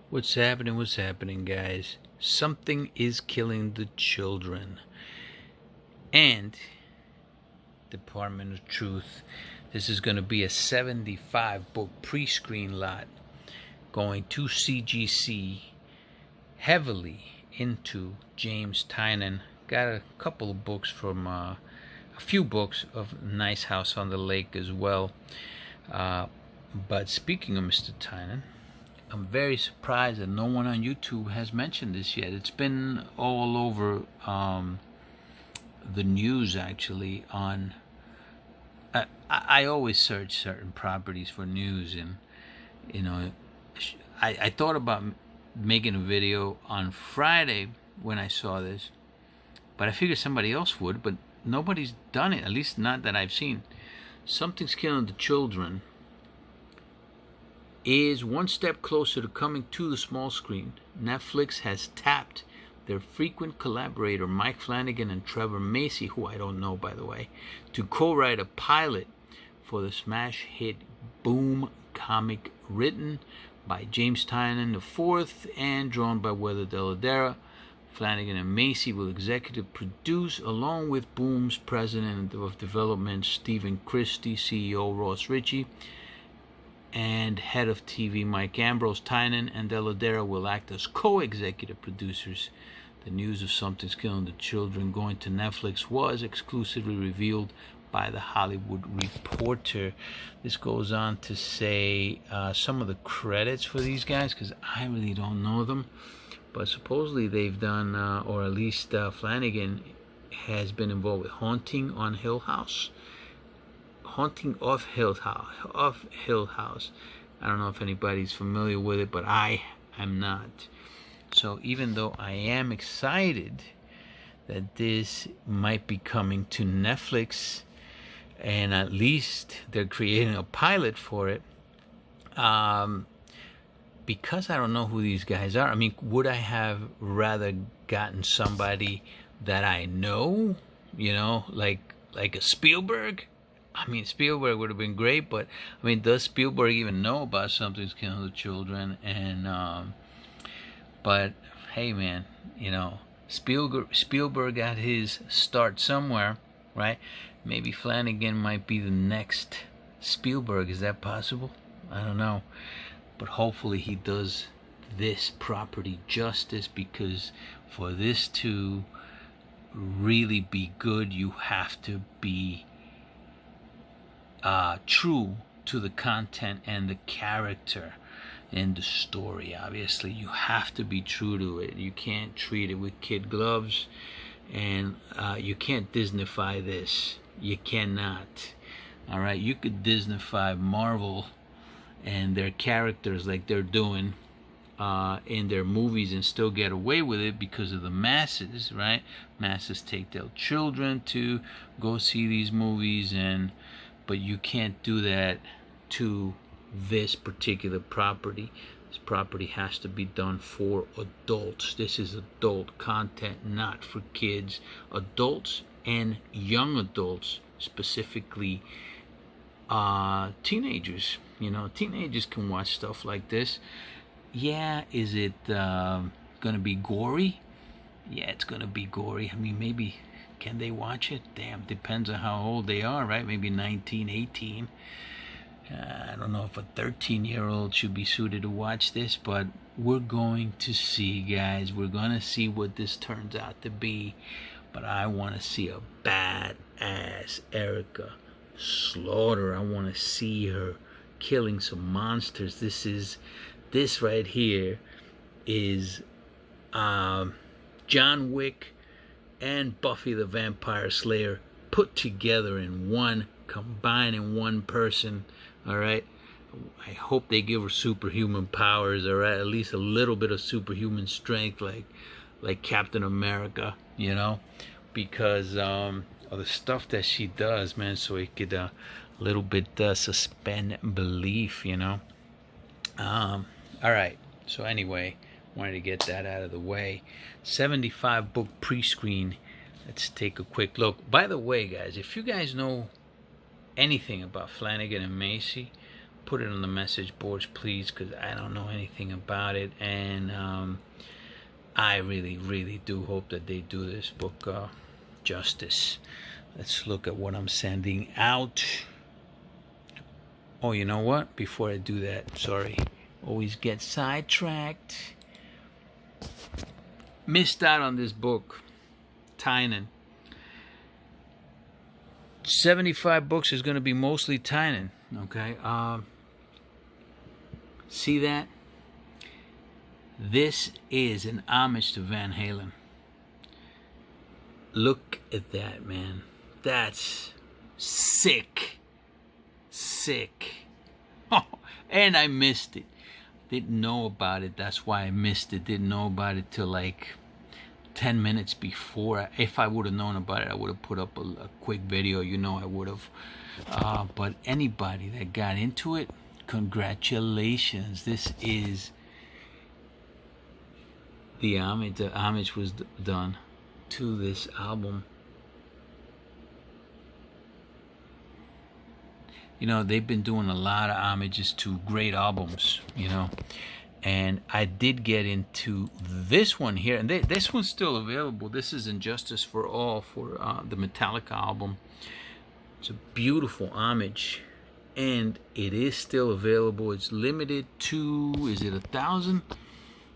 What's happening, guys? Something is killing the children. And Department of Truth. This is going to be a 75 book pre-screen lot going to CGC, heavily into James Tynion. Got a couple of books from a few books of Nice House on the Lake as well. But speaking of Mr. Tynion, I'm very surprised that no one on YouTube has mentioned this yet. It's been all over the news, actually. On I always search certain properties for news, and you know, I thought about making a video on Friday when I saw this, but I figured somebody else would, but nobody's done it, at least not that I've seen. Something's Killing the Children is one step closer to coming to the small screen. Netflix has tapped their frequent collaborator Mike Flanagan and Trevor Macy, who I don't know, by the way, to co-write a pilot for the smash hit Boom comic written by James Tynion IV and drawn by Weather Deladera. Flanagan and Macy will executive produce, along with Boom's president of development Stephen Christie, CEO Ross Ritchie, and head of TV Mike Ambrose. Tynion and Deladera will act as co-executive producers. The news of Something's Killing the Children going to Netflix was exclusively revealed by The Hollywood Reporter. This goes on to say some of the credits for these guys, because I really don't know them. But supposedly they've done, or at least Flanagan has been involved with Haunting of Hill House. I don't know if anybody's familiar with it, but I am not. So even though I am excited that this might be coming to Netflix, and at least they're creating a pilot for it, because I don't know who these guys are, I mean, would I have rather gotten somebody that I know, you know, like a Spielberg? I mean, Spielberg would have been great, but I mean, does Spielberg even know about Something's Killing the Children? And but hey, man, you know, Spielberg got his start somewhere, right? Maybe Flanagan might be the next Spielberg. Is that possible? I don't know, but hopefully he does this property justice, because for this to really be good, you have to be true to the content and the character and the story. Obviously, you have to be true to it. You can't treat it with kid gloves, and you can't Disneyfy this. You cannot. All right, you could Disneyfy Marvel and their characters like they're doing in their movies and still get away with it because of the masses, right? Masses take their children to go see these movies, but you can't do that to this particular property. This property has to be done for adults. This is adult content, not for kids. Adults and young adults, specifically teenagers. You know, teenagers can watch stuff like this. Yeah, is it gonna be gory? Yeah, it's gonna be gory. I mean, maybe can they watch it? Damn, depends on how old they are, right? Maybe 19, 18. I don't know if a 13-year-old should be suited to watch this, but we're going to see, guys. We're going to see what this turns out to be. But I want to see a badass Erica Slaughter. I want to see her killing some monsters. This right here is John Wick and Buffy the Vampire Slayer put together in one, combined in one person. All right, I hope they give her superhuman powers. All right, at least a little bit of superhuman strength, like Captain America, you know, because of the stuff that she does, man. So it could a little bit suspend belief, you know. All right. So anyway, wanted to get that out of the way. 75 book pre-screen. Let's take a quick look. By the way, guys, if you guys know anything about Flanagan and Macy, put it on the message boards, please, because I don't know anything about it, and I really do hope that they do this book justice. Let's look at what I'm sending out. Oh, you know what? Before I do that, sorry, always get sidetracked. Missed out on this book, Tynan. 75 books is going to be mostly Tynan. Okay. See that? This is an homage to Van Halen. Look at that, man. That's sick. Oh, and I missed it. Didn't know about it. That's why I missed it. Didn't know about it till like 10 minutes before. If I would have known about it, I would have put up a quick video. You know I would have. But anybody that got into it, congratulations. This is the homage. The homage was done to this album. You know, they've been doing a lot of homages to great albums, you know. And I did get into this one here. And this one's still available. This is Injustice for All for the Metallica album. It's a beautiful homage. And it is still available. It's limited to, is it 1,000?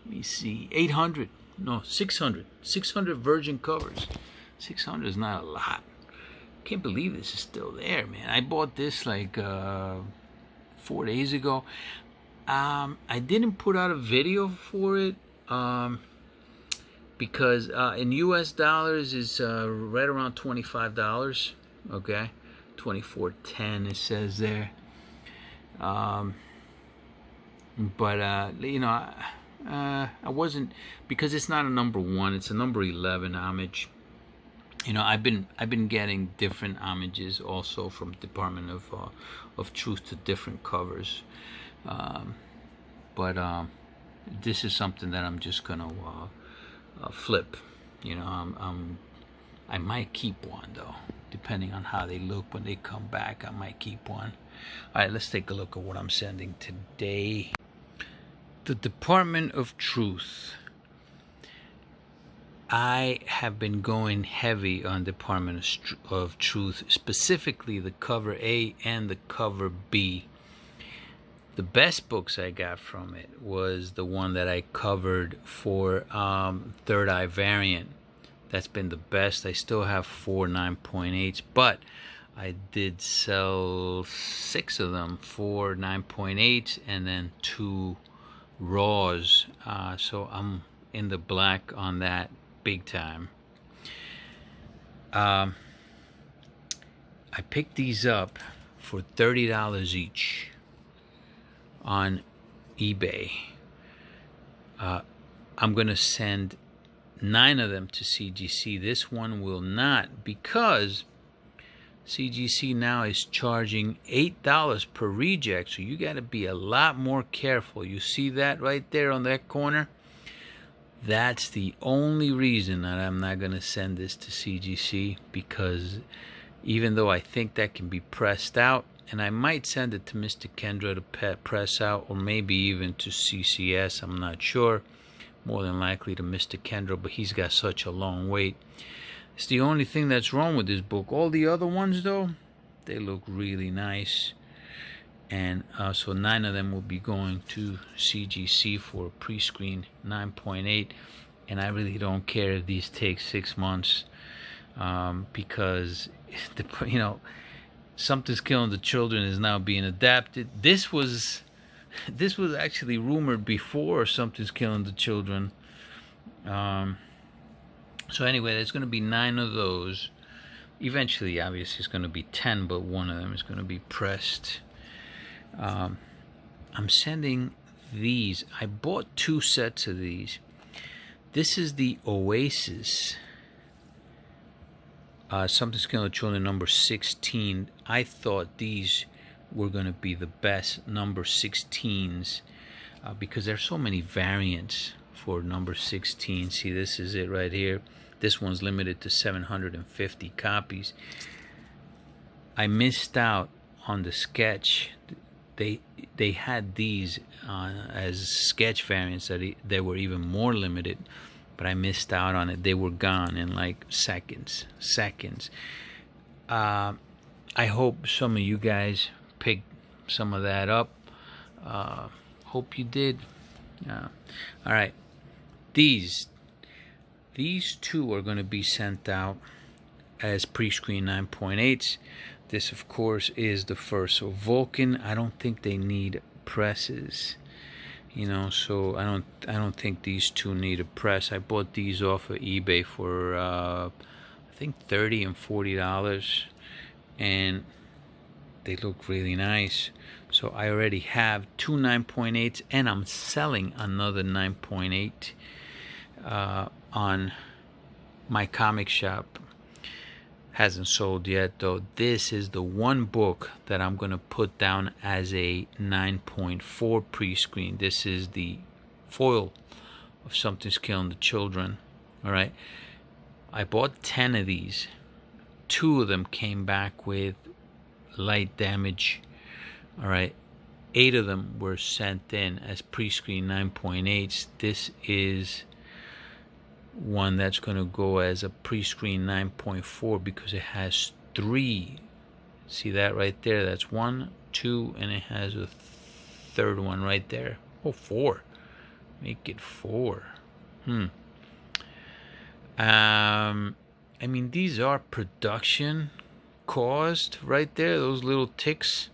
Let me see. 800. No, 600. 600 virgin covers. 600 is not a lot. Can't believe this is still there, man. I bought this like 4 days ago. I didn't put out a video for it because in US dollars is right around $25. Okay, $24.10 it says there. But you know, I wasn't, because it's not a number 1. It's a number 11 homage. You know, I've been getting different homages also from Department of Truth to different covers, but this is something that I'm just gonna flip. You know, I might keep one though, depending on how they look when they come back. I might keep one. All right, let's take a look at what I'm sending today. The Department of Truth. I have been going heavy on Department of Truth, specifically the cover A and the cover B. The best books I got from it was the one that I covered for Third Eye Variant. That's been the best. I still have 4 9.8s, but I did sell 6 of them, 4 9.8s, and then 2 raws. So I'm in the black on that. Big time. I picked these up for $30 each on eBay. I'm gonna send 9 of them to CGC. This one will not, because CGC now is charging $8 per reject, so you got to be a lot more careful. You see that right there on that corner? That's the only reason that I'm not going to send this to CGC, because even though I think that can be pressed out, and I might send it to Mr. Kendra to press out, or maybe even to CCS, I'm not sure. More than likely to Mr. Kendra, but he's got such a long wait. It's the only thing that's wrong with this book. All the other ones, though, they look really nice. And so 9 of them will be going to CGC for a pre-screen 9.8. And I really don't care if these take 6 months, because you know, Something's Killing the Children is now being adapted. This was actually rumored before Something's Killing the Children. So anyway, there's going to be 9 of those. Eventually, obviously, it's going to be 10, but one of them is going to be pressed. I'm sending these. I bought 2 sets of these. This is the Oasis. Something's Killing the Children number 16. I thought these were going to be the best number 16s because there's so many variants for number 16. See, this is it right here. This one's limited to 750 copies. I missed out on the sketch. they had these as sketch variants that they were even more limited, but I missed out on it. They were gone in like seconds. I hope some of you guys picked some of that up. Hope you did. All right, these two are going to be sent out as pre-screen 9.8s. This, of course, is the first. So Vulcan, I don't think they need presses, you know. So I don't think these two need a press. I bought these off of eBay for I think $30 and $40, and they look really nice. So I already have two 9.8s, and I'm selling another 9.8 on my comic shop. Hasn't sold yet though. This is the one book that I'm going to put down as a 9.4 pre-screen. This is the foil of Something's Killing the Children. All right, I bought 10 of these. 2 of them came back with light damage. All right, 8 of them were sent in as pre-screen 9.8s. This is one that's going to go as a pre-screen 9.4 because it has 3. See that right there? That's 1, 2, and it has a third one right there. Oh, 4. Make it 4. I mean, these are production caused right there, those little ticks.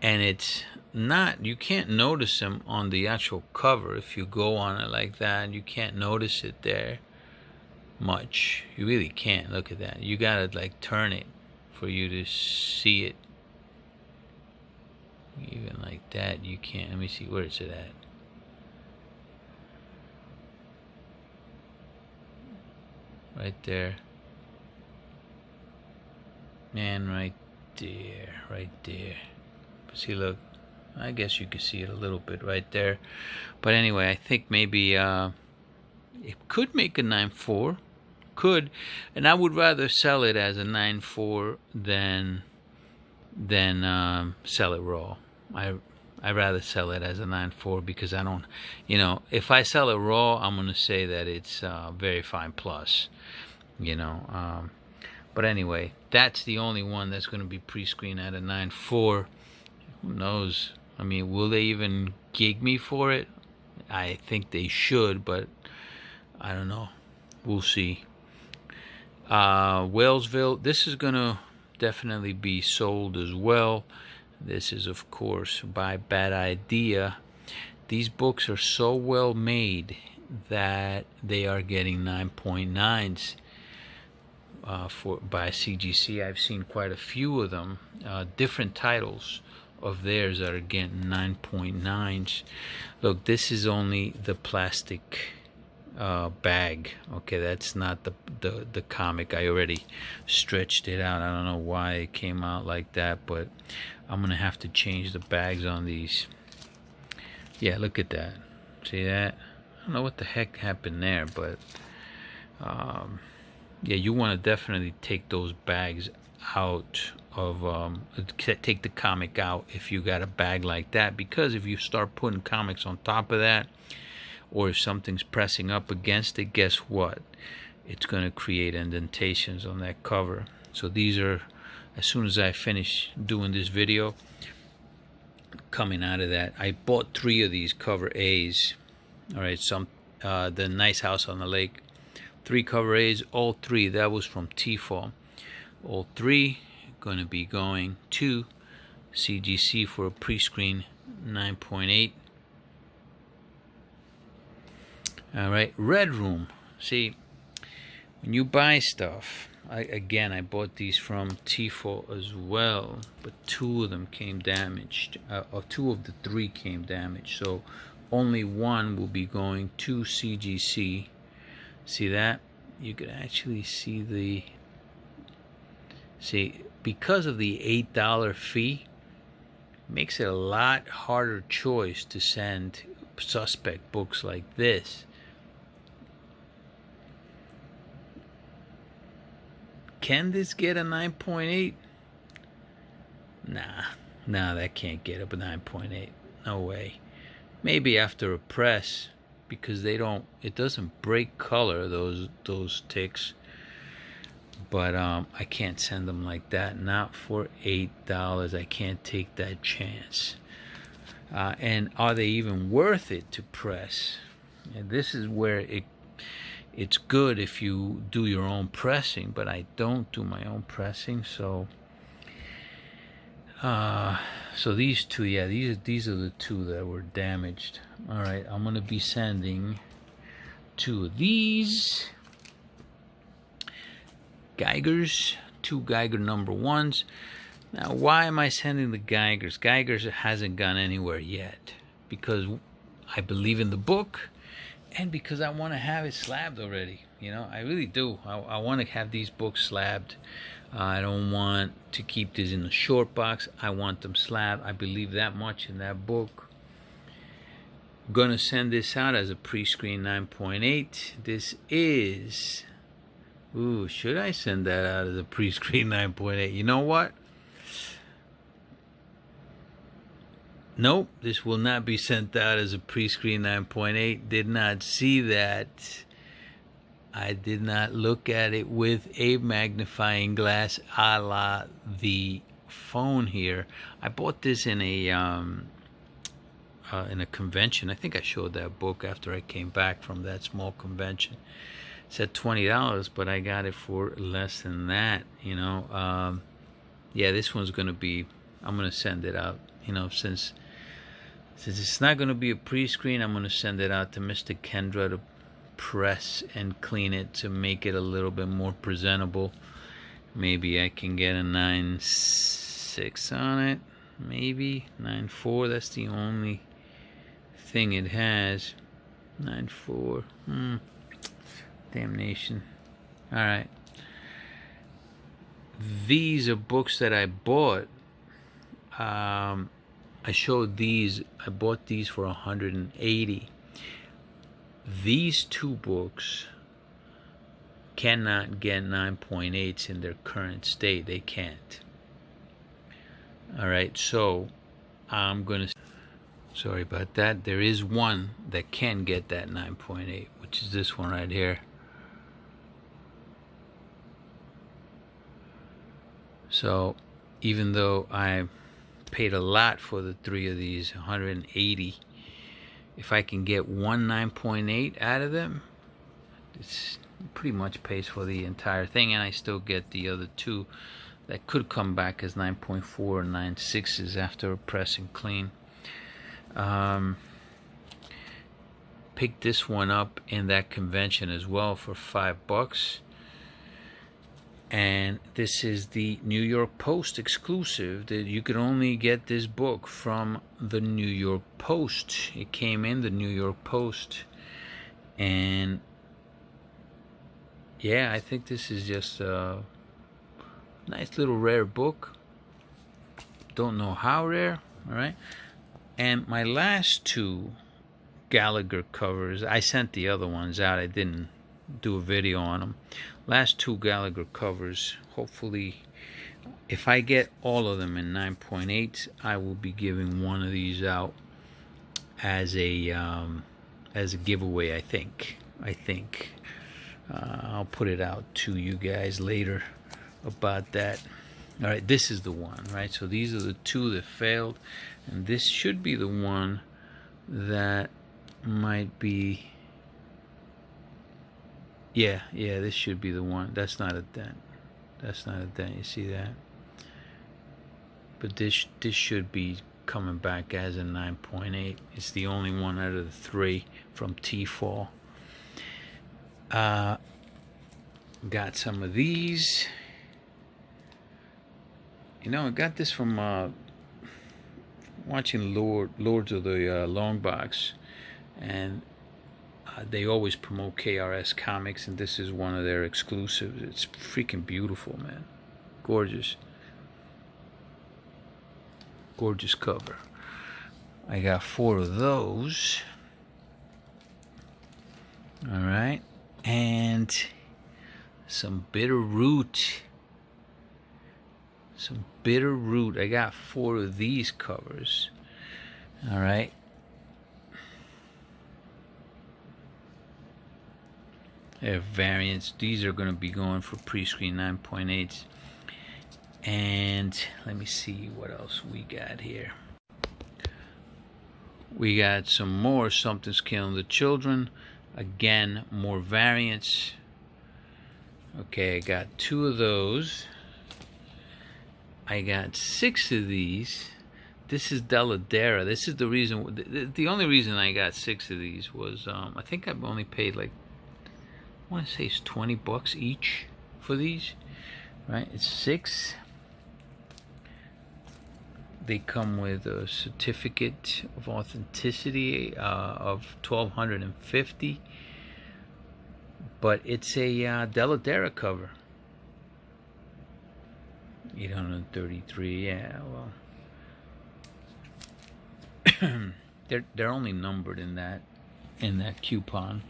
And it's not, you can't notice them on the actual cover. If you go on it like that, you can't notice it there much. You really can't. Look at that. You gotta like turn it for you to see it. Even like that, you can't. Let me see, where is it at? Right there. Man, right there. Right there. See, look, I guess you can see it a little bit right there. But anyway, I think maybe it could make a 9.4. Could. And I would rather sell it as a 9.4 than sell it raw. I'd rather sell it as a 9.4 because I don't, you know, if I sell it raw, I'm going to say that it's very fine plus, you know. But anyway, that's the only one that's going to be pre-screened at a 9.4. Who knows? I mean, will they even gig me for it? I think they should, but I don't know. We'll see. Whalesville, this is going to definitely be sold as well. This is, of course, by Bad Idea. These books are so well made that they are getting 9.9s by CGC. I've seen quite a few of them, different titles of theirs that are getting 9.9s. Look, this is only the plastic bag. Okay, that's not the comic. I already stretched it out. I don't know why it came out like that, but I'm gonna have to change the bags on these. Yeah, look at that. See that? I don't know what the heck happened there, but yeah, you want to definitely take those bags out of take the comic out if you got a bag like that, because if you start putting comics on top of that, or if something's pressing up against it, guess what? It's going to create indentations on that cover. So these are, as soon as I finish doing this video, coming out of that, I bought 3 of these cover A's. All right, the Nice House on the Lake, 3 cover A's, all 3. That was from T-Fall. All 3 going to be going to CGC for a pre-screen 9.8. All right, Red Room. See, when you buy stuff, I bought these from T-Fall as well, but 2 of them came damaged. 2 of the 3 came damaged, so only 1 will be going to CGC. See that? You could actually see because of the $8 fee, makes it a lot harder choice to send suspect books like this. Can this get a 9.8? Nah, that can't get up a 9.8. No way. Maybe after a press, because it doesn't break color, those ticks. But I can't send them like that. Not for $8. I can't take that chance. And are they even worth it to press? And this is where it's good if you do your own pressing, but I don't do my own pressing, so these two, yeah, these are the two that were damaged. All right, I'm gonna be sending 2 of these Geigers, 2 Geiger number 1s. Now, why am I sending the Geigers? Geigers hasn't gone anywhere yet, because I believe in the book, and because I want to have it slabbed already. You know, I really do. I want to have these books slabbed. I don't want to keep these in the short box. I want them slabbed. I believe that much in that book. I'm going to send this out as a pre-screen 9.8. This is... Ooh, should I send that out as a pre-screen 9.8? You know what? Nope, this will not be sent out as a pre-screen 9.8. Did not see that. I did not look at it with a magnifying glass a la the phone here. I bought this in a convention. I think I showed that book after I came back from that small convention. It said $20, but I got it for less than that, you know. Yeah, this one's going to be, I'm going to send it out, you know, since it's not going to be a pre-screen, I'm going to send it out to Mr. Kendra to press and clean it to make it a little bit more presentable. Maybe I can get a 9.6 on it. Maybe 9.4. That's the only thing it has. 9.4. Damnation. Alright. These are books that I bought. I showed these. I bought these for $180. These 2 books cannot get 9.8s in their current state. They can't. Alright, so I'm gonna, sorry about that. There is one that can get that 9.8, which is this one right here. So even though I paid a lot for the 3 of these, $180, if I can get one 9.8 out of them, it's pretty much pays for the entire thing, and I still get the other 2 that could come back as 9.4 or 9.6s after press and clean. Picked this one up in that convention as well for $5. And this is the New York Post exclusive. That you could only get this book from the New York Post. It came in the New York Post, and yeah, I think this is just a nice little rare book. Don't know how rare. All right, and my last 2 Gallagher covers, I sent the other ones out. I didn't do a video on them. Last 2 Gallagher covers, hopefully if I get all of them in 9.8, I will be giving one of these out as a giveaway. I think I'll put it out to you guys later about that. All right, this is the one, right? So these are the 2 that failed, and this should be the one that might be. Yeah, this should be the one. That's not a dent. That's not a dent. You see that? But this should be coming back as a 9.8. It's the only one out of the 3 from T-Fall. Got some of these. You know, I got this from watching Lords of the Long Box, and they always promote KRS Comics, and this is one of their exclusives. It's freaking beautiful, man. Gorgeous. Gorgeous cover. I got 4 of those. Alright. And some Bitter Root. Some bitter root. I got 4 of these covers. All right. They're variants. These are going to be going for pre-screen 9.8s. And let me see what else we got here. We got some more Something's Killing the Children. Again, more variants. Okay, I got 2 of those. I got 6 of these. This is Deladera. This is the reason. The only reason I got 6 of these was I think I've only paid like, I want to say it's $20 each for these. Right? It's 6. They come with a certificate of authenticity of $1,250, but it's a Deladera cover. 833. Yeah, well, they're only numbered in that coupon.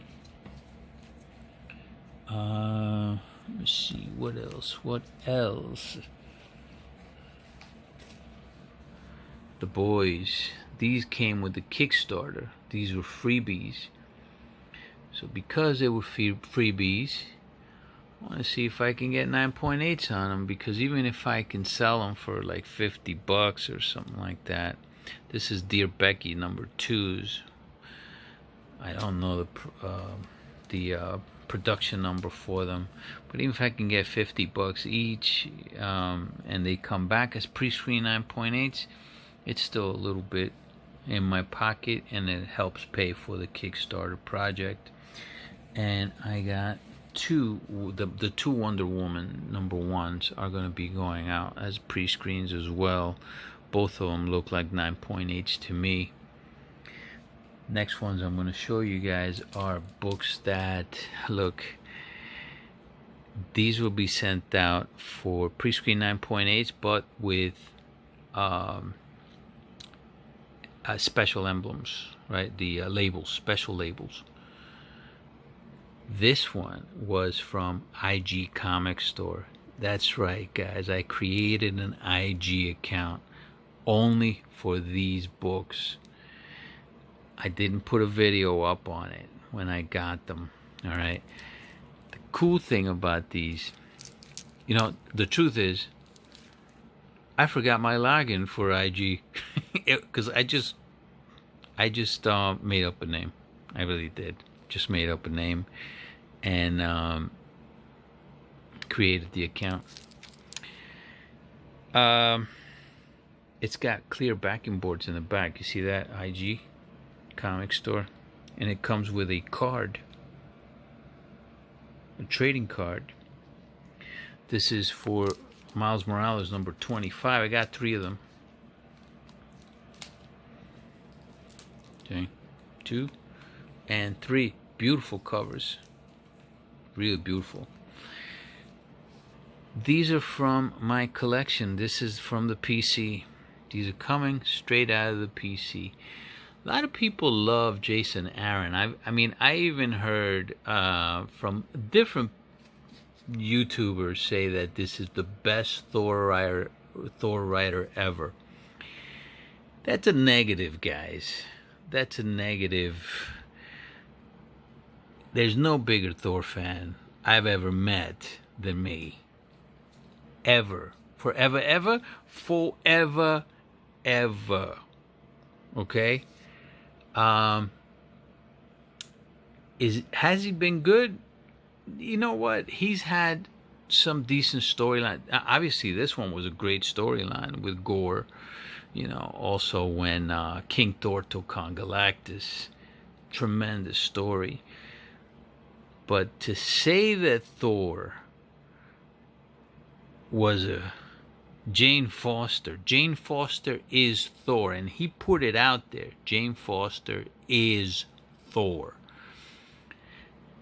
Let me see what else. What else? The Boys. These came with the Kickstarter. These were freebies. So because they were freebies, I want to see if I can get 9.8s on them, because even if I can sell them for like $50 or something like that. This is Dear Becky number 2s. I don't know the production number for them, but even if I can get $50 each, and they come back as pre-screen 9.8s, it's still a little bit in my pocket, and it helps pay for the Kickstarter project. And I got 2, the 2 Wonder Woman number 1s are going to be going out as pre-screens as well. Both of them look like 9.8s to me. Next ones I'm going to show you guys are books that, look, these will be sent out for pre-screen 9.8s, but with special emblems, right? The labels, special labels. This one was from IG Comic Store. That's right, guys. I created an IG account only for these books. I didn't put a video up on it when I got them. All right. The cool thing about these, the truth is, I forgot my login for IG because I just made up a name. I really did. Just made up a name and created the account. It's got clear backing boards in the back. You see that? IG Comic Store. And it comes with a card, a trading card. This is for Miles Morales number 25. I got 3 of them. Okay, 2 and 3. Beautiful covers. Really beautiful. These are from my collection. This is from the PC. These are coming straight out of the PC. A lot of people love Jason Aaron. I mean, I even heard from different YouTubers say that this is the best Thor writer ever. That's a negative, guys. That's a negative. There's no bigger Thor fan I've ever met than me. Ever. Forever, ever. Forever, ever. Okay? Has he been good? You know what? He's had some decent storyline. Obviously, this one was a great storyline with Gore. Also when King Thor took on Galactus. Tremendous story. But to say that Thor was a Jane Foster is Thor, and he put it out there. Jane Foster is Thor.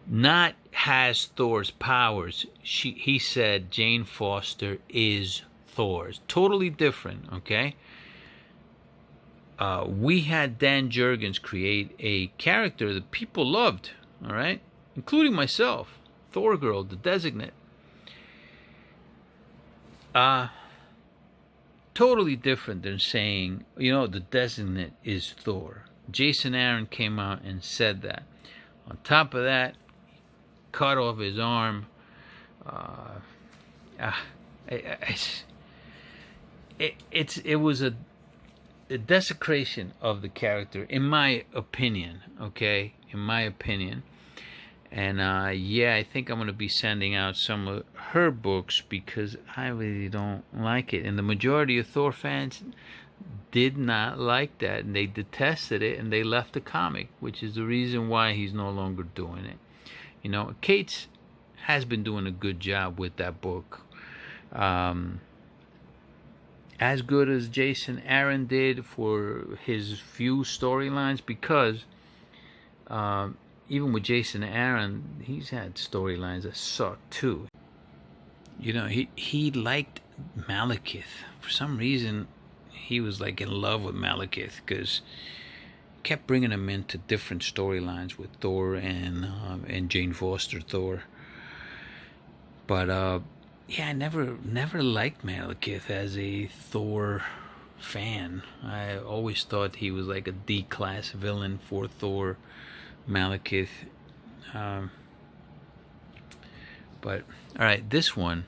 Not has Thor's powers. He said Jane Foster is Thor. It's totally different, okay? We had Dan Jurgens create a character that people loved, all right? Including myself, Thor Girl, the Designate. totally different than saying, you know, the designate is Thor. Jason Aaron came out and said that. On top of that, cut off his arm. It was a desecration of the character, in my opinion. Okay, in my opinion. And yeah, I think I'm going to be sending out some of her books because I really don't like it. And the majority of Thor fans did not like that, and they detested it, and they left the comic, which is the reason why he's no longer doing it. You know, Cates has been doing a good job with that book. As good as Jason Aaron did for his few storylines, because even with Jason Aaron, he's had storylines that suck too. You know, he liked Malekith. For some reason, he was like in love with Malekith because kept bringing him into different storylines with Thor and Jane Foster Thor. But yeah, I never liked Malekith as a Thor fan. I always thought he was like a D-class villain for Thor, Malekith. But all right, this one,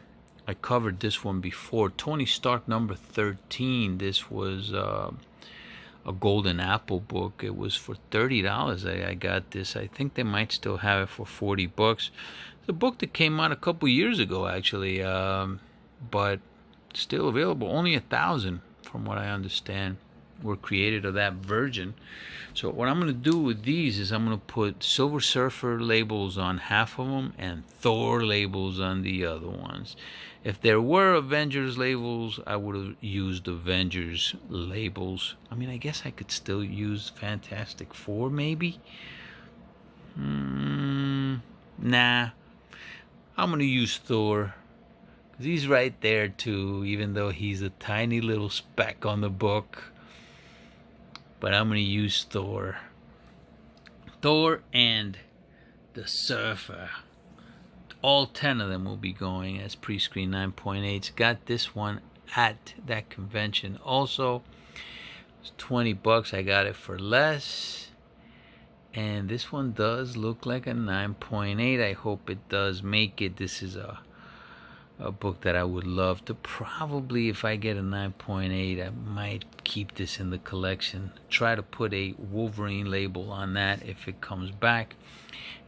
I covered this one before. Tony Stark number 13. This was a Golden Apple book. It was for $30. I got this. I think they might still have it for $40. It's a book that came out a couple years ago, actually, but still available. Only 1,000, from what I understand, were created of that version. So what I'm going to do with these is I'm going to put Silver Surfer labels on half of them and Thor labels on the other ones. If there were Avengers labels, I would have used Avengers labels. I mean, I guess I could still use Fantastic Four, maybe? Nah. I'm going to use Thor. Because he's right there, too, even though he's a tiny little speck on the book. But I'm going to use Thor. Thor and the Surfer. All 10 of them will be going as pre-screen 9.8s. Got this one at that convention also. It's $20. I got it for less. And this one does look like a 9.8. I hope it does make it. This is a book that I would love to probably, if I get a 9.8, I might keep this in the collection. Try to put a Wolverine label on that if it comes back.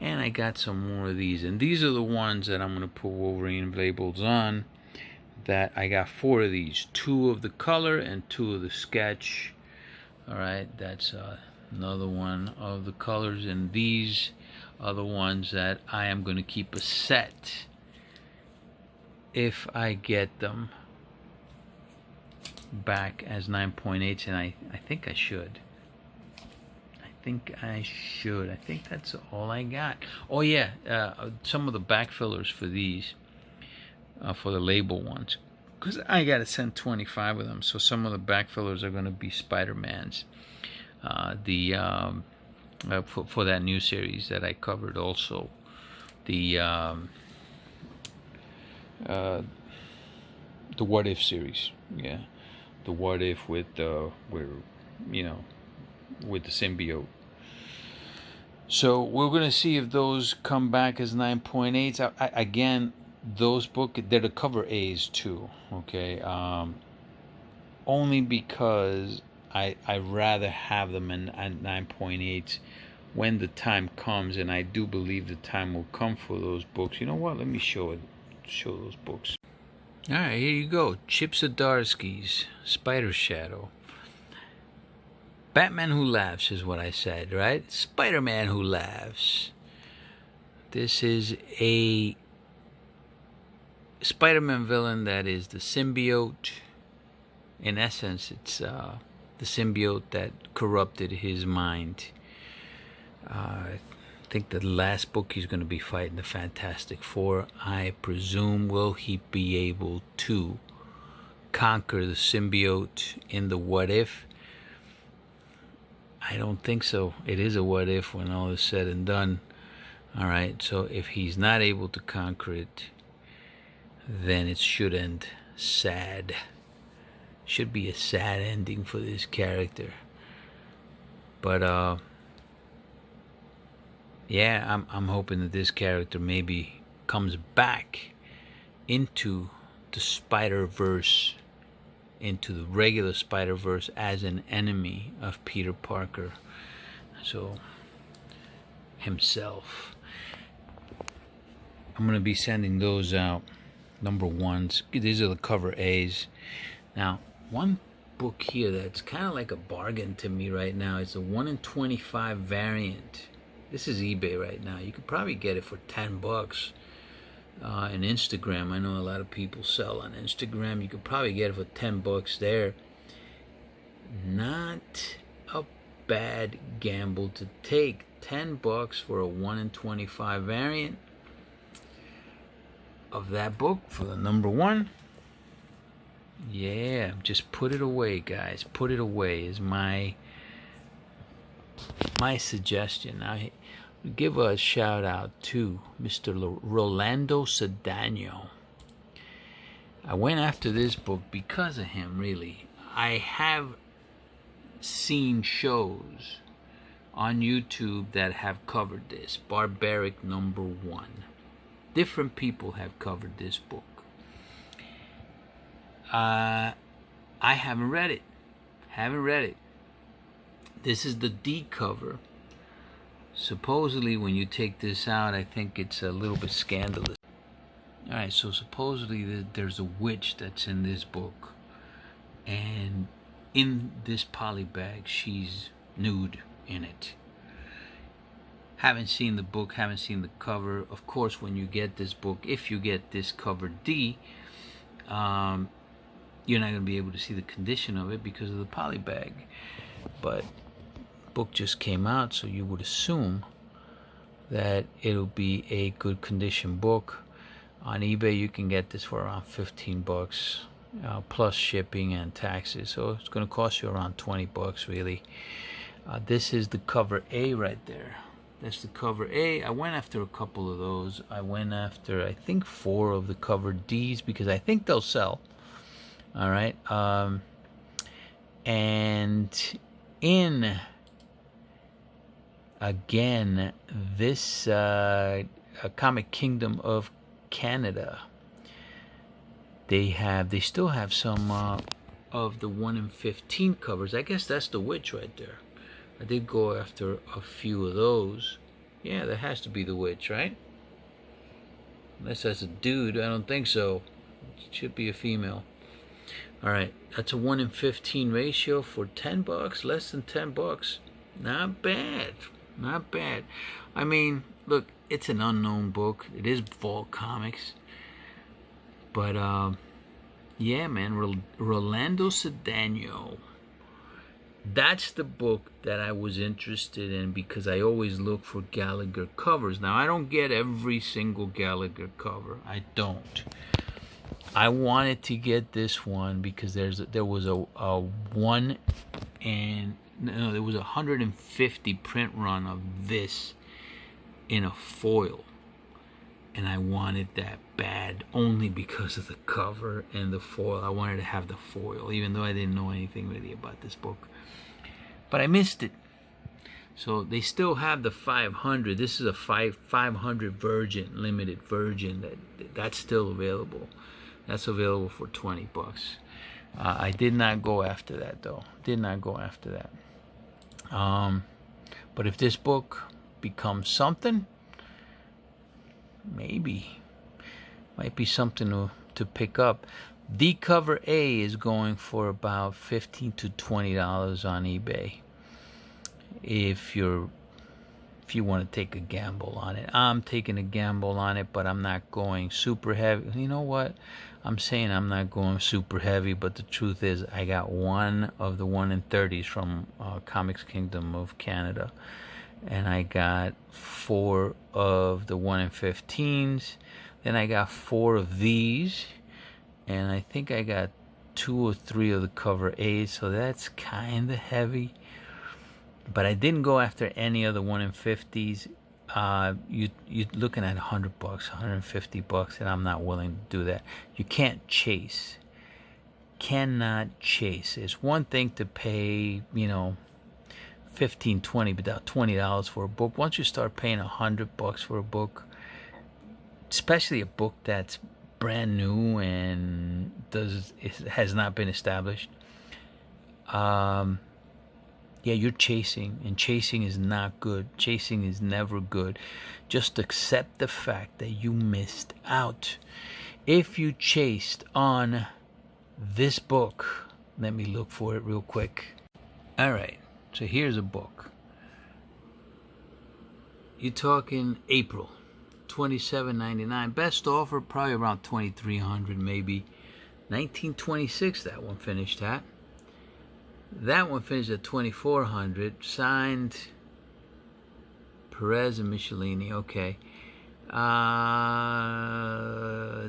And I got some more of these. And these are the ones that I'm going to put Wolverine labels on. That I got 4 of these. 2 of the color and 2 of the sketch. Alright, that's another one of the colors. And these are the ones that I am going to keep a set if I get them back as 9.8s, and I think I should. I think that's all I got. Oh yeah, some of the back fillers for these, for the label ones, because I gotta send 25 of them. So some of the back fillers are gonna be Spider-Man's. For that new series that I covered also, the What If series, yeah, the What If with with the symbiote. So we're gonna see if those come back as 9.8s. Again, those books, they're the cover A's too. Okay, only because I rather have them at 9.8s when the time comes, and I do believe the time will come for those books. You know what? Let me show those books. All right, here you go. Chip Zdarsky's Spider Shadow. Batman Who Laughs is what I said, right? Spider-Man Who Laughs. This is a Spider-Man villain that is the symbiote. In essence, it's the symbiote that corrupted his mind. I think the last book he's going to be fighting the Fantastic Four. I presume, will he be able to conquer the symbiote in the What If? I don't think so. It is a what if when all is said and done. Alright, so if he's not able to conquer it, then it should end sad. Should be a sad ending for this character. But yeah, I'm hoping that this character maybe comes back into the Spider-Verse, into the regular Spider-Verse as an enemy of Peter Parker. So himself. I'm going to be sending those out, number ones. These are the cover A's. Now, one book here that's kind of like a bargain to me right now is the 1 in 25 variant. This is eBay right now. You could probably get it for $10. And Instagram, I know a lot of people sell on Instagram. You could probably get it for $10 there. Not a bad gamble to take. $10 for a 1 in 25 variant of that book for the number one. Yeah, just put it away, guys. Put it away is my suggestion. I give a shout out to Mr. Rolando Cedano. I went after this book because of him, really. I have seen shows on YouTube that have covered this. Barbaric number 1. Different people have covered this book. I haven't read it. This is the D cover. Supposedly, when you take this out, I think it's a little bit scandalous. Alright, so supposedly there's a witch that's in this book. And in this poly bag, she's nude in it. Haven't seen the book, haven't seen the cover. Of course, when you get this book, if you get this cover D, you're not going to be able to see the condition of it because of the poly bag. But book just came out, so you would assume that it'll be a good condition book. On eBay, you can get this for around $15 plus shipping and taxes, so it's going to cost you around $20 really. This is the cover A right there. That's the cover A. I went after a couple of those. I went after, I think, 4 of the cover D's because I think they'll sell. All right. And in again this Comic Kingdom of Canada, they still have some of the 1 in 15 covers. I guess that's the witch right there. I did go after a few of those. Yeah, that has to be the witch, right? Unless that's a dude, I don't think so. It should be a female. Alright, that's a 1 in 15 ratio for $10, less than $10. Not bad. Not bad. I mean, look, it's an unknown book. It is Vault Comics. But, yeah, man, Rolando Cedano. That's the book that I was interested in because I always look for Gallagher covers. Now, I don't get every single Gallagher cover. I don't. I wanted to get this one because there was a 150 print run of this in a foil, and I wanted that bad only because of the cover and the foil. I wanted to have the foil, even though I didn't know anything really about this book, but I missed it. So they still have the 500. This is a 500 virgin, limited virgin that's still available. That's available for $20. I did not go after that though. Did not go after that. But if this book becomes something, maybe might be something to pick up. The cover A is going for about $15 to $20 on eBay. If you want to take a gamble on it. I'm taking a gamble on it, but I'm not going super heavy. You know what? I'm saying I'm not going super heavy, but the truth is I got 1 of the 1 in 30s from Comics Kingdom of Canada. And I got 4 of the 1 in 15s. Then I got 4 of these. And I think I got 2 or 3 of the cover A's. So that's kind of heavy. But I didn't go after any of the 1 in 50s. You're looking at $100, $150, and I'm not willing to do that. You can't chase cannot chase. It's one thing to pay, you know, $15, $20, about $20 for a book. Once you start paying $100 for a book, especially a book that's brand new and has not been established, yeah, you're chasing, and chasing is not good. Chasing is never good. Just accept the fact that you missed out. If you chased on this book, let me look for it real quick. All right, so here's a book. You're talking April, $27.99. Best offer, probably around $2,300 maybe. 1926, that one finished at. That one finished at $2,400. Signed Perez and Michelini. Okay.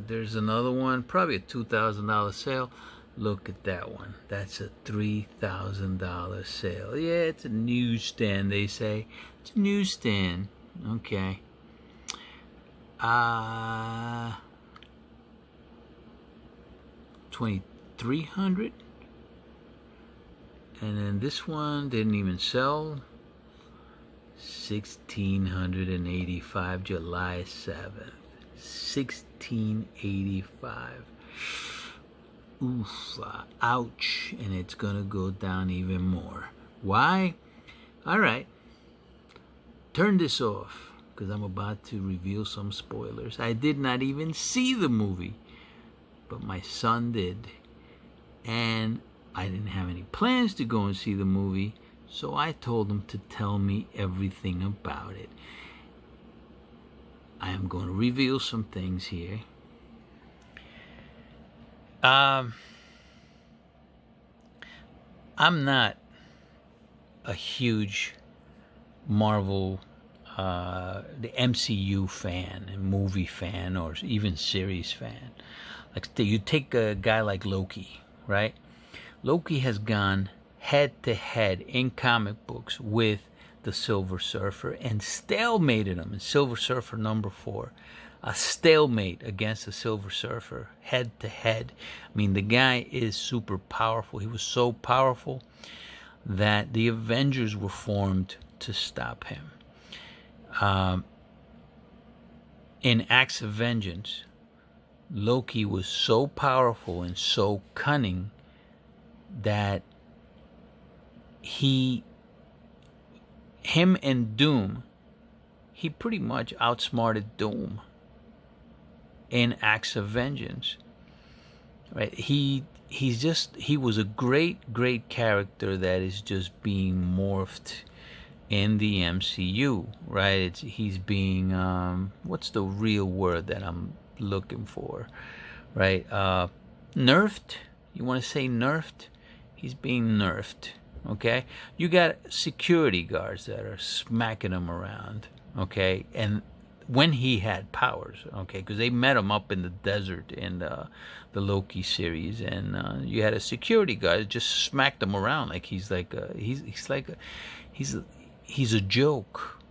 There's another one, probably a $2,000 sale. Look at that one. That's a $3,000 sale. Yeah, it's a newsstand, they say. It's a newsstand. Okay. $2,300. And then this one didn't even sell. $1,685, July 7th. $1,685. Oof, ouch. And it's gonna go down even more. Why? All right. Turn this off, because I'm about to reveal some spoilers. I did not even see the movie, but my son did. And I didn't have any plans to go and see the movie, so I told him to tell me everything about it. I am going to reveal some things here. I'm not a huge Marvel, the MCU fan, and movie fan, or even series fan. Like, you take a guy like Loki, right? Loki has gone head-to-head in comic books with the Silver Surfer and stalemated him in Silver Surfer #4. A stalemate against the Silver Surfer, head-to-head. I mean, the guy is super powerful. He was so powerful that the Avengers were formed to stop him. In Acts of Vengeance, Loki was so powerful and so cunning that him and Doom, he pretty much outsmarted Doom in Acts of Vengeance, right? He was a great character that is just being morphed in the MCU, right? He's being what's the real word that I'm looking for, right? Nerfed. You want to say nerfed? He's being nerfed, okay? You got security guards that are smacking him around, okay? And when he had powers, okay, because they met him up in the desert in the Loki series, and you had a security guard that just smacked him around like he's a joke,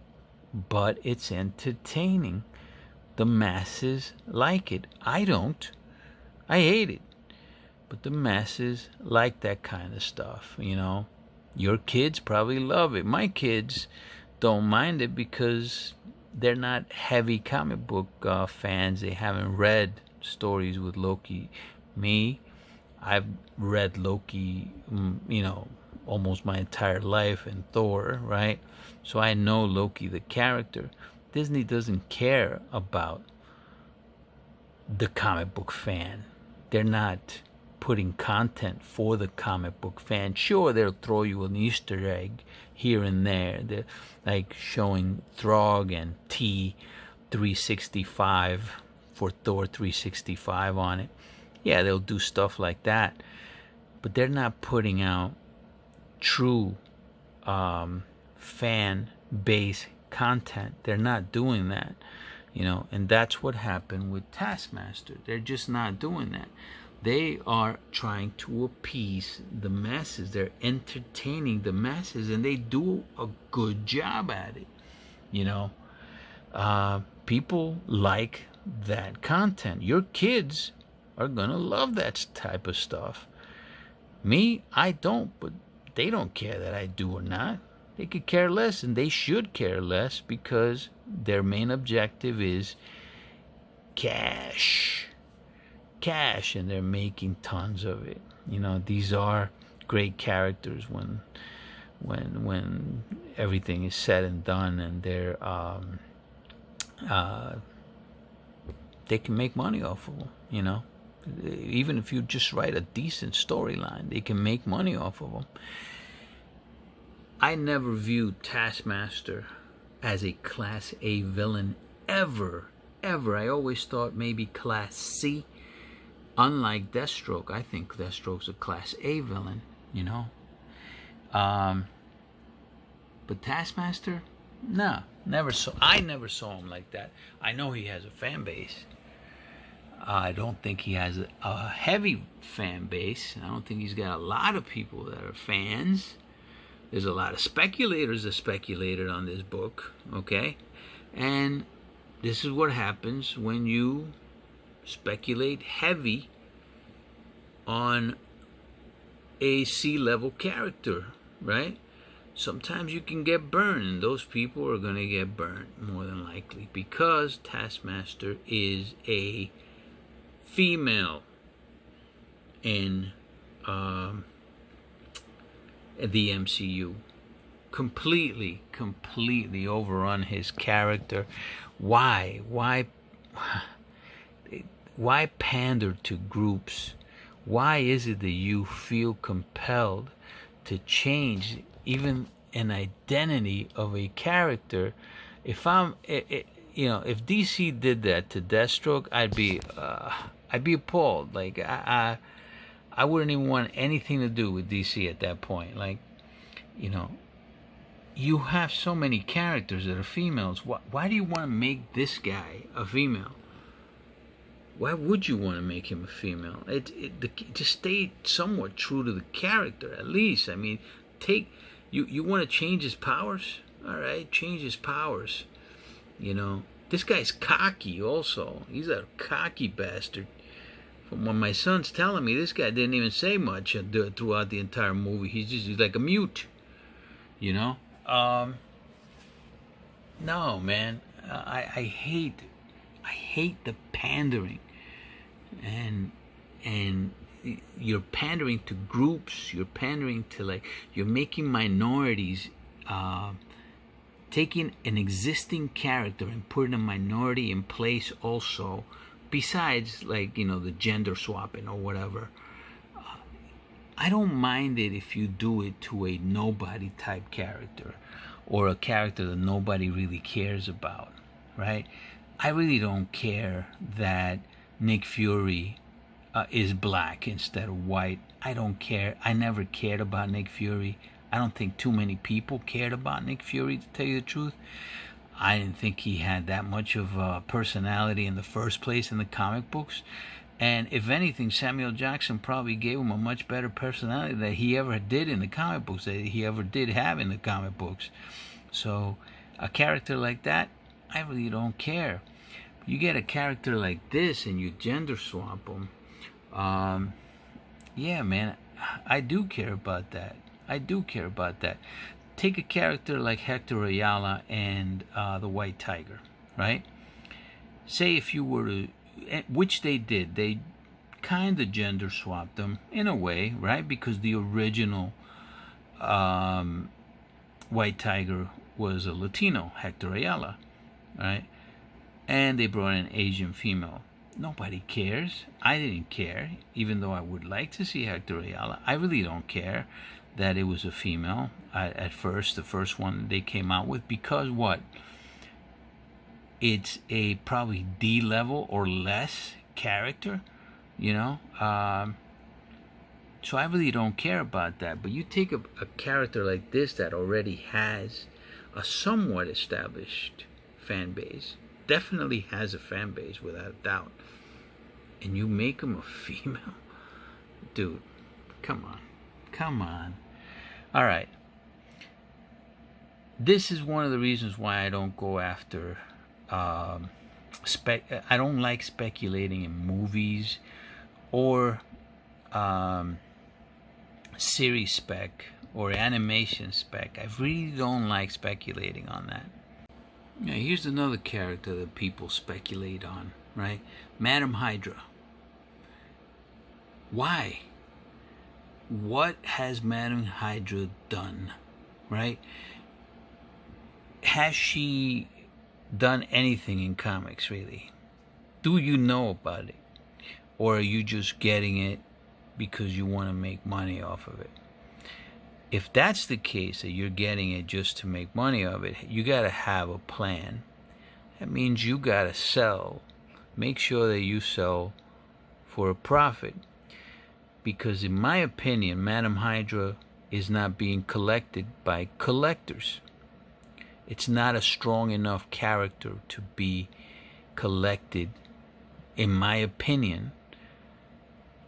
but it's entertaining. The masses like it. I don't. I hate it. But the masses like that kind of stuff, you know. Your kids probably love it. My kids don't mind it because they're not heavy comic book fans. They haven't read stories with Loki. Me, I've read Loki, you know, almost my entire life, and Thor, right? So I know Loki, the character. Disney doesn't care about the comic book fan. They're not putting content for the comic book fan. Sure, they'll throw you an Easter egg here and there. They're like showing Throg and T365 for Thor 365 on it. Yeah, they'll do stuff like that. But they're not putting out true fan base content. They're not doing that, you know, and that's what happened with Taskmaster. They're just not doing that. They are trying to appease the masses. They're entertaining the masses, and they do a good job at it. You know, people like that content. Your kids are gonna love that type of stuff. Me, I don't, but they don't care that I do or not. They could care less, and they should care less, because their main objective is cash. Cash, and they're making tons of it. These are great characters when everything is said and done, and they can make money off of them. Even if you just write a decent storyline, they can make money off of them. I never viewed Taskmaster as a Class A villain, ever. I always thought maybe Class C. Unlike Deathstroke, I think Deathstroke's a Class A villain, But Taskmaster, no, I never saw him like that. I know he has a fan base. I don't think he has a heavy fan base. I don't think he's got a lot of people that are fans. There's a lot of speculators that speculated on this book, okay? And this is what happens when you speculate heavy on a C-level character, right? Sometimes you can get burned, and those people are going to get burned more than likely, because Taskmaster is a female in the MCU. Completely overrun his character. Why pander to groups? Why is it that you feel compelled to change even an identity of a character? If DC did that to Deathstroke, I'd be appalled. Like, I wouldn't even want anything to do with DC at that point. Like, you have so many characters that are females. Why do you want to make this guy a female? Why would you want to make him a female? Just stay somewhat true to the character, at least. I mean, you want to change his powers? All right, change his powers. This guy's cocky also. He's a cocky bastard. From what my son's telling me, this guy didn't even say much throughout the entire movie. He's like a mute. No, man. I hate the pandering, and you're pandering to groups. You're pandering to, you're making minorities, taking an existing character and putting a minority in place also, besides the gender swapping or whatever. I don't mind it if you do it to a nobody type character, or a character that nobody really cares about, right? I really don't care that Nick Fury is black instead of white. I don't care. I never cared about Nick Fury. I don't think too many people cared about Nick Fury, to tell you the truth. I didn't think he had that much of a personality in the first place in the comic books. And if anything, Samuel Jackson probably gave him a much better personality than he ever did in the comic books, that he ever did have in the comic books. So a character like that, I really don't care. You get a character like this and you gender swap them. Yeah, man, I do care about that. Take a character like Hector Ayala and the White Tiger, right? Say if you were to, which they did, they kind of gender swapped them in a way, right? Because the original White Tiger was a Latino, Hector Ayala, right? And they brought in an Asian female. Nobody cares. I didn't care, even though I would like to see Hector Ayala. I really don't care that it was a female at first, the first one they came out with, because what? It's a probably D level or less character, So I really don't care about that. But you take a character like this that already has a somewhat established fan base, definitely has a fan base without a doubt, and you make him a female, dude, come on. All right, this is one of the reasons why I don't go after I don't like speculating in movies or series spec or animation spec. I really don't like speculating on that. Now, here's another character that people speculate on, right? Madam Hydra. Why? What has Madam Hydra done, right? Has she done anything in comics, really? Do you know about it? Or are you just getting it because you want to make money off of it? If that's the case, that you're getting it just to make money of it, you got to have a plan. That means you got to sell. Make sure that you sell for a profit. Because in my opinion, Madam Hydra is not being collected by collectors. It's not a strong enough character to be collected, in my opinion,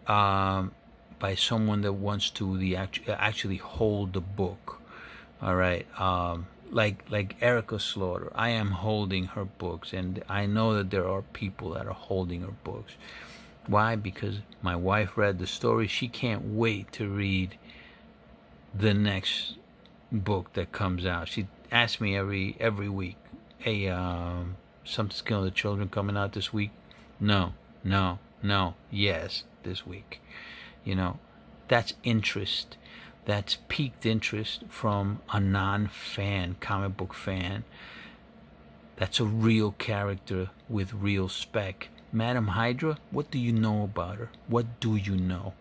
by someone that wants to actually hold the book. All right, like Erica Slaughter. I am holding her books, and I know that there are people that are holding her books. Why? Because my wife read the story. She can't wait to read the next book that comes out. She asks me every week, "Hey, Something's Killing the Children coming out this week?" No. Yes, this week. You know, that's interest. That's piqued interest from a non-fan, comic book fan. That's a real character with real spec. Madam Hydra, what do you know about her? What do you know?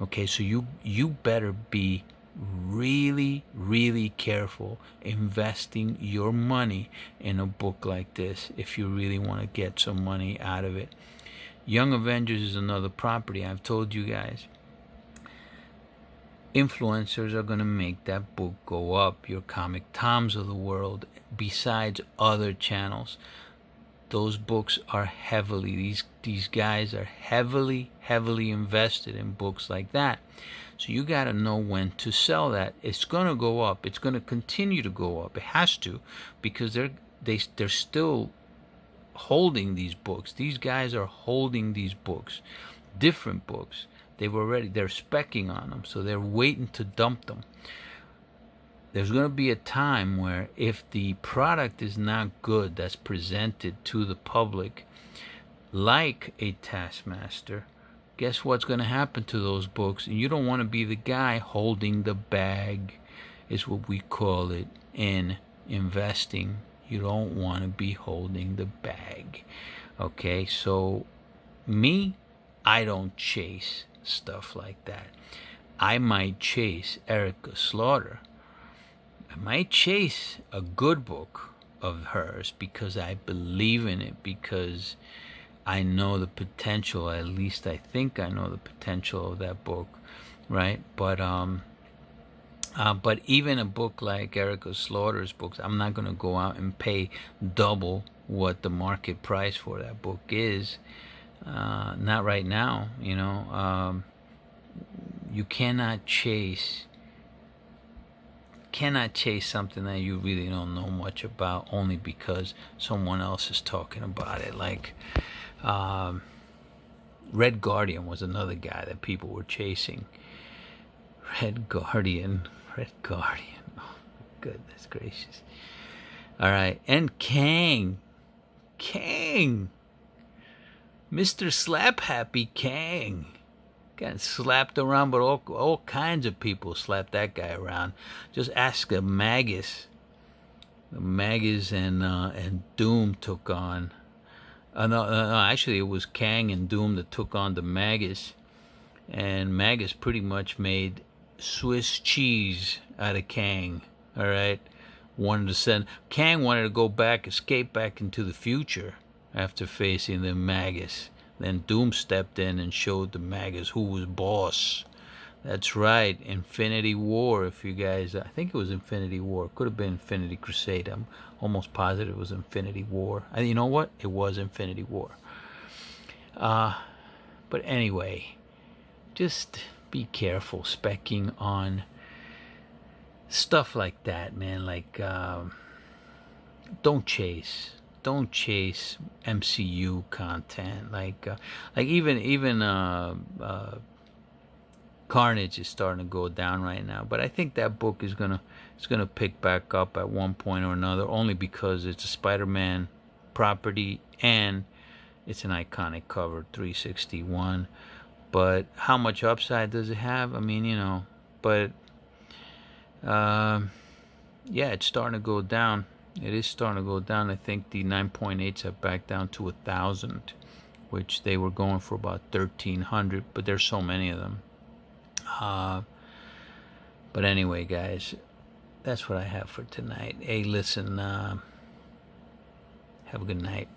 Okay, so you better be really, really careful investing your money in a book like this if you really want to get some money out of it. Young Avengers is another property. I've told you guys. Influencers are going to make that book go up. Your Comic Toms of the world, besides other channels. Those books are heavily, these guys are heavily invested in books like that. So you got to know when to sell that. It's going to go up. It's going to continue to go up. It has to, because they're still holding these books. These guys are holding these books, different books. They're speccing on them, so they're waiting to dump them. There's going to be a time where if the product is not good that's presented to the public, like a Taskmaster, guess what's going to happen to those books? And you don't want to be the guy holding the bag, is what we call it in investing. You don't want to be holding the bag. Okay, so me, I don't chase stuff like that. I might chase Erica Slaughter. I might chase a good book of hers because I believe in it, because I know the potential. At least I think I know the potential of that book, right? But even a book like Erica Slaughter's books, I'm not going to go out and pay double what the market price for that book is. Not right now, you know. You cannot chase something that you really don't know much about only because someone else is talking about it. Like Red Guardian was another guy that people were chasing. Red Guardian. Oh my goodness gracious. All right, and Kang, Mr. Slap Happy Kang. Got slapped around, but all kinds of people slapped that guy around. Just ask the Magus. The Magus and Doom took on. No, actually it was Kang and Doom that took on the Magus, and Magus pretty much made Swiss cheese out of Kang. All right, Kang wanted to go back, escape back into the future after facing the Magus. Then Doom stepped in and showed the Magus who was boss. That's right, Infinity War. If you guys, I think it was Infinity War. Could have been Infinity Crusade. I'm almost positive it was Infinity War. You know what? It was Infinity War. But anyway, just be careful speccing on stuff like that, man. Like, don't chase MCU content. Like even Carnage is starting to go down right now, but I think that book is gonna pick back up at one point or another, only because it's a Spider-Man property and it's an iconic cover, 361. But how much upside does it have? I mean, you know, but yeah, it's starting to go down. It is starting to go down. I think the 9.8s have backed down to 1,000, which they were going for about 1,300, but there's so many of them. But anyway, guys, that's what I have for tonight. Hey, listen, have a good night.